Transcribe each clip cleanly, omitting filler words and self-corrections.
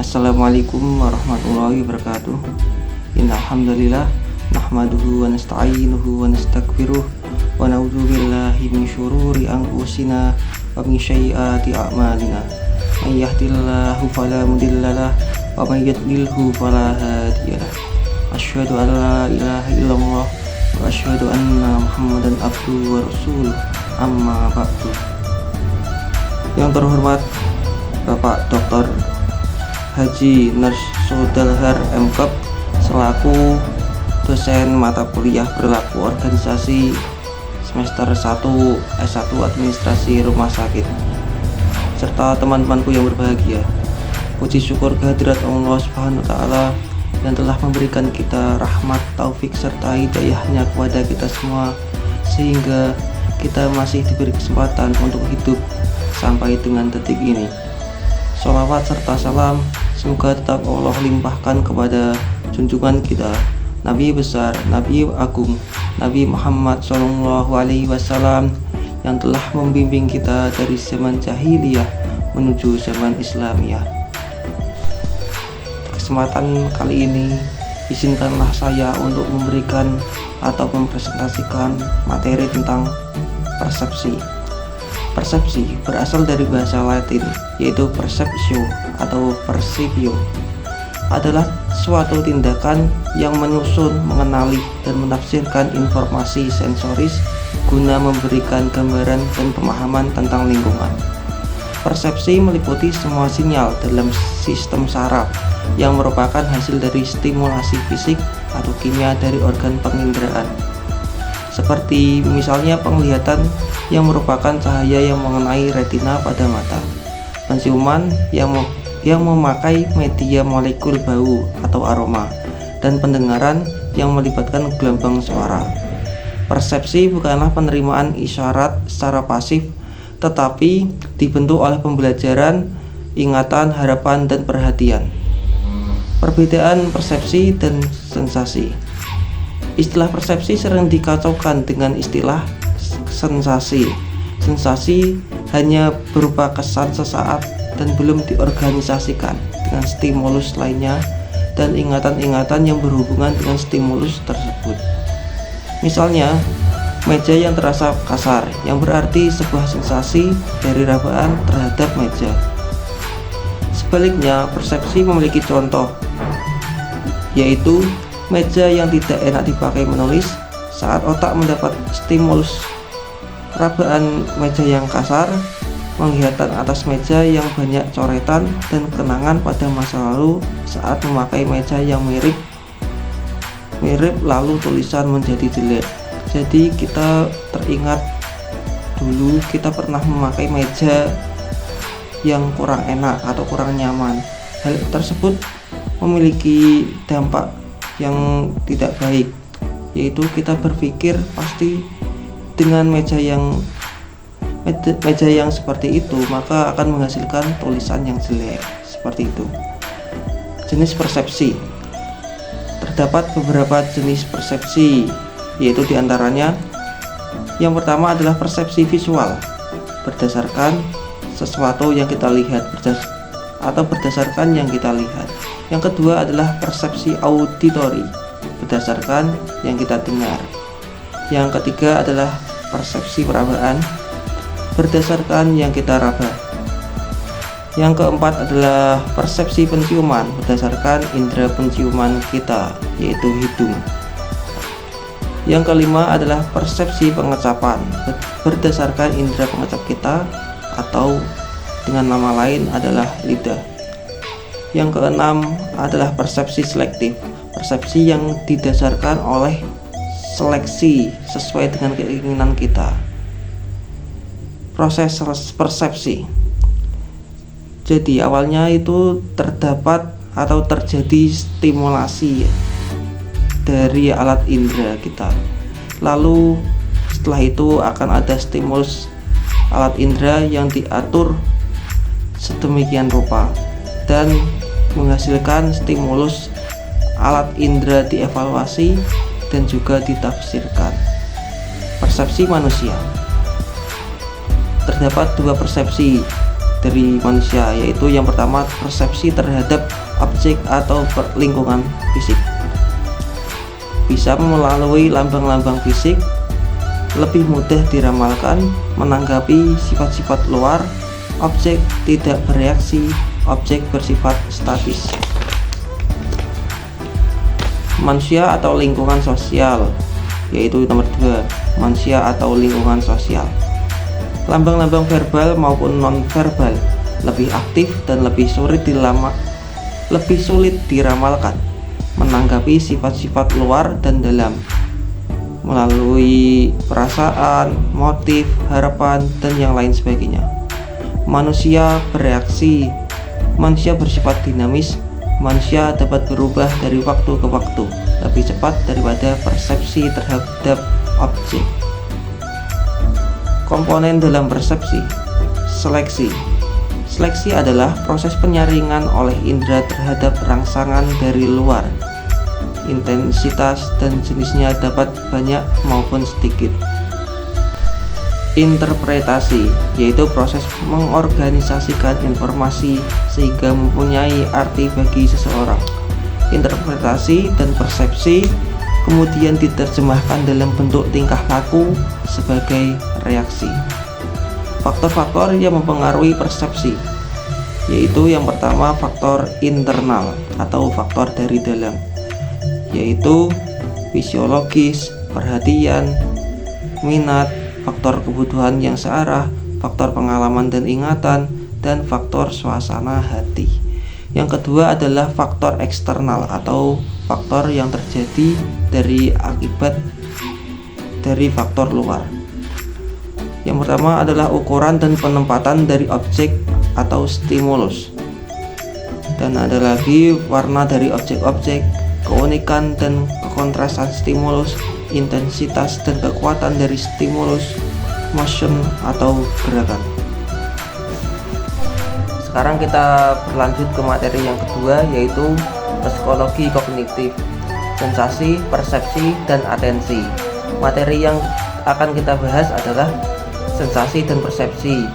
Assalamualaikum warahmatullahi wabarakatuh. Innal hamdalillah nahmaduhu wa nasta'inuhu wa nastaghfiruh wa na'udzu billahi min syururi anfusina wa min sayyiati a'malina. May yahdihillahu fala mudhillalah wa may yudlilhu fala hadiyalah. Asyhadu an la ilaha illallah wa asyhadu anna Muhammadan abduhu wa rasuluh. Amma ba'du. Yang terhormat Bapak Dr. Haji Narsudalhar M.Kep selaku dosen mata kuliah perilaku organisasi semester 1 S1 Administrasi Rumah Sakit, serta teman-temanku yang berbahagia. Puji syukur kehadirat Allah Subhanahu wa Ta'ala yang telah memberikan kita rahmat, taufik serta hidayahnya kepada kita semua, sehingga kita masih diberi kesempatan untuk hidup sampai dengan detik ini. Sholawat serta salam semoga tetap Allah limpahkan kepada junjungan kita, Nabi besar, Nabi agung, Nabi Muhammad SAW, yang telah membimbing kita dari zaman jahiliyah menuju zaman Islamiyah. Kesempatan kali ini izinkanlah saya untuk memberikan atau mempresentasikan materi tentang persepsi. Persepsi berasal dari bahasa Latin, yaitu perceptio atau percipio. Adalah suatu tindakan yang menyusun, mengenali, dan menafsirkan informasi sensoris guna memberikan gambaran dan pemahaman tentang lingkungan. Persepsi meliputi semua sinyal dalam sistem saraf yang merupakan hasil dari stimulasi fisik atau kimia dari organ penginderaan, seperti misalnya penglihatan yang merupakan cahaya yang mengenai retina pada mata, penciuman yang memakai media molekul bau atau aroma, dan pendengaran yang melibatkan gelombang suara. Persepsi bukanlah penerimaan isyarat secara pasif, tetapi dibentuk oleh pembelajaran, ingatan, harapan, dan perhatian. Perbedaan persepsi dan sensasi. Istilah persepsi sering dikacaukan dengan istilah sensasi. Sensasi hanya berupa kesan sesaat dan belum diorganisasikan dengan stimulus lainnya dan ingatan-ingatan yang berhubungan dengan stimulus tersebut. Misalnya, meja yang terasa kasar, yang berarti sebuah sensasi dari rabaan terhadap meja. Sebaliknya, persepsi memiliki contoh, yaitu meja yang tidak enak dipakai menulis. Saat otak mendapat stimulus rabaan meja yang kasar, penglihatan atas meja yang banyak coretan, dan kenangan pada masa lalu saat memakai meja yang mirip lalu tulisan menjadi jelek. Jadi kita teringat dulu kita pernah memakai meja yang kurang enak atau kurang nyaman. Hal tersebut memiliki dampak yang tidak baik, yaitu kita berpikir pasti dengan meja yang seperti itu maka akan menghasilkan tulisan yang jelek. Seperti itu. Jenis persepsi. Terdapat beberapa jenis persepsi, yaitu diantaranya yang pertama adalah persepsi visual, berdasarkan sesuatu yang kita lihat atau berdasarkan yang kita lihat. Yang kedua adalah persepsi auditori, berdasarkan yang kita dengar. Yang ketiga adalah persepsi perabaan, berdasarkan yang kita raba. Yang keempat adalah persepsi penciuman, berdasarkan indera penciuman kita, yaitu hidung. Yang kelima adalah persepsi pengecapan, berdasarkan indera pengecap kita, atau dengan nama lain adalah lidah. Yang keenam adalah persepsi selektif, persepsi yang didasarkan oleh seleksi sesuai dengan keinginan kita. Proses persepsi. Jadi awalnya itu terdapat atau terjadi stimulasi dari alat indera kita. Lalu setelah itu akan ada stimulus alat indera yang diatur sedemikian rupa dan menghasilkan stimulus alat indera dievaluasi dan juga ditafsirkan. Persepsi manusia. Terdapat dua persepsi, dari manusia, yaitu yang pertama persepsi terhadap objek atau lingkungan fisik. Bisa melalui lambang-lambang fisik, lebih mudah diramalkan, menanggapi sifat-sifat luar, objek tidak bereaksi, objek bersifat statis. Manusia atau lingkungan sosial, yaitu nomor 2, manusia atau lingkungan sosial. Lambang-lambang verbal maupun non-verbal lebih aktif dan lebih sulit diramalkan, menanggapi sifat-sifat luar dan dalam melalui perasaan, motif, harapan, dan yang lain sebagainya. Manusia bereaksi, manusia bersifat dinamis, manusia dapat berubah dari waktu ke waktu lebih cepat daripada persepsi terhadap objek. Komponen dalam persepsi. Seleksi. Seleksi adalah proses penyaringan oleh indera terhadap rangsangan dari luar. Intensitas dan jenisnya dapat banyak maupun sedikit. Interpretasi, yaitu proses mengorganisasikan informasi sehingga mempunyai arti bagi seseorang. Interpretasi dan persepsi kemudian diterjemahkan dalam bentuk tingkah laku sebagai reaksi. Faktor-faktor yang mempengaruhi persepsi, yaitu yang pertama faktor internal atau faktor dari dalam, yaitu fisiologis, perhatian, minat, faktor kebutuhan yang searah, faktor pengalaman dan ingatan, dan faktor suasana hati. Yang kedua adalah faktor eksternal atau faktor yang terjadi dari akibat dari faktor luar. Yang pertama adalah ukuran dan penempatan dari objek atau stimulus. Dan ada lagi warna dari objek-objek, keunikan dan kekontrasan stimulus, intensitas dan kekuatan dari stimulus, motion atau gerakan. Sekarang kita berlanjut ke materi yang kedua, yaitu psikologi kognitif, sensasi, persepsi, dan atensi. Materi yang akan kita bahas adalah sensasi dan persepsi,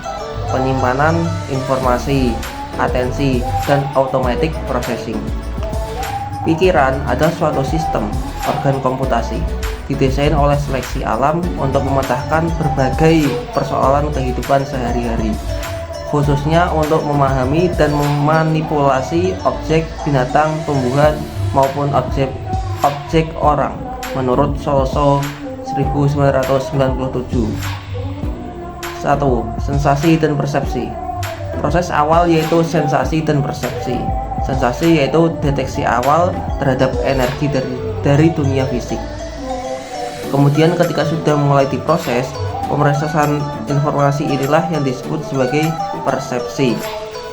penyimpanan informasi, atensi, dan automatic processing. Pikiran adalah suatu sistem organ komputasi didesain oleh seleksi alam untuk memecahkan berbagai persoalan kehidupan sehari-hari, khususnya untuk memahami dan memanipulasi objek, binatang, tumbuhan, maupun objek orang, menurut Solso 1997. 1. Sensasi dan persepsi. Proses awal yaitu sensasi dan persepsi. Sensasi yaitu deteksi awal terhadap energi dari dunia fisik. Kemudian ketika sudah mulai diproses, pemrosesan informasi inilah yang disebut sebagai persepsi,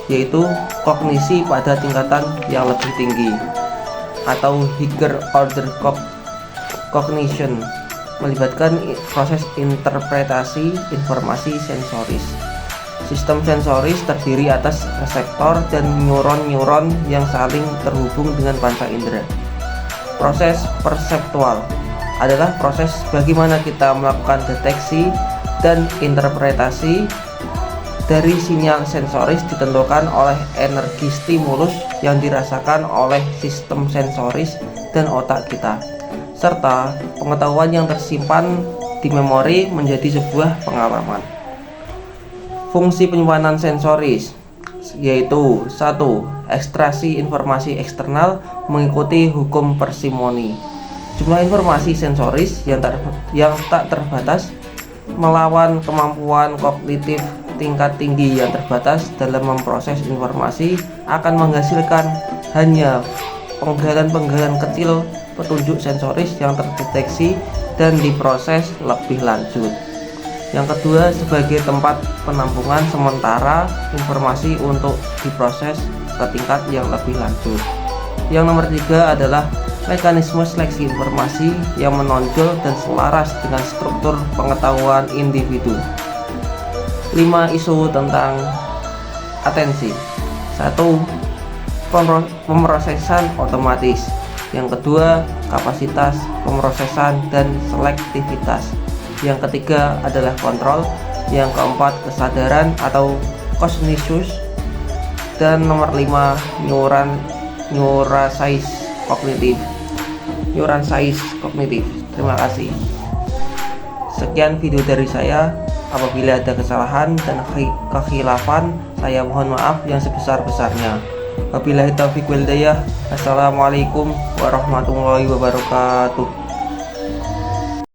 yaitu kognisi pada tingkatan yang lebih tinggi atau higher order cognition, melibatkan proses interpretasi informasi sensoris. Sistem sensoris terdiri atas reseptor dan neuron-neuron yang saling terhubung dengan panca indera. Proses perseptual adalah proses bagaimana kita melakukan deteksi dan interpretasi dari sinyal sensoris ditentukan oleh energi stimulus yang dirasakan oleh sistem sensoris dan otak kita, serta pengetahuan yang tersimpan di memori menjadi sebuah pengalaman. Fungsi penyimpanan sensoris yaitu 1. Ekstraksi informasi eksternal mengikuti hukum parsimoni. Jumlah informasi sensoris yang tak terbatas melawan kemampuan kognitif tingkat tinggi yang terbatas dalam memproses informasi akan menghasilkan hanya penggalan-penggalan kecil petunjuk sensoris yang terdeteksi dan diproses lebih lanjut. Yang kedua, sebagai tempat penampungan sementara informasi untuk diproses ke tingkat yang lebih lanjut. Yang nomor 3 adalah mekanisme seleksi informasi yang menonjol dan selaras dengan struktur pengetahuan individu. 5 isu tentang atensi. 1. Pemrosesan otomatis. Yang kedua, kapasitas pemrosesan dan selektivitas. Yang ketiga adalah kontrol. Yang keempat, kesadaran atau Cognitus, dan nomor 5 neuroscience kognitif. Terima kasih. Sekian video dari saya. Apabila ada kesalahan dan kekhilafan, saya mohon maaf yang sebesar-besarnya. Wabillahi taufiq wal hidayah. Assalamualaikum warahmatullahi wabarakatuh.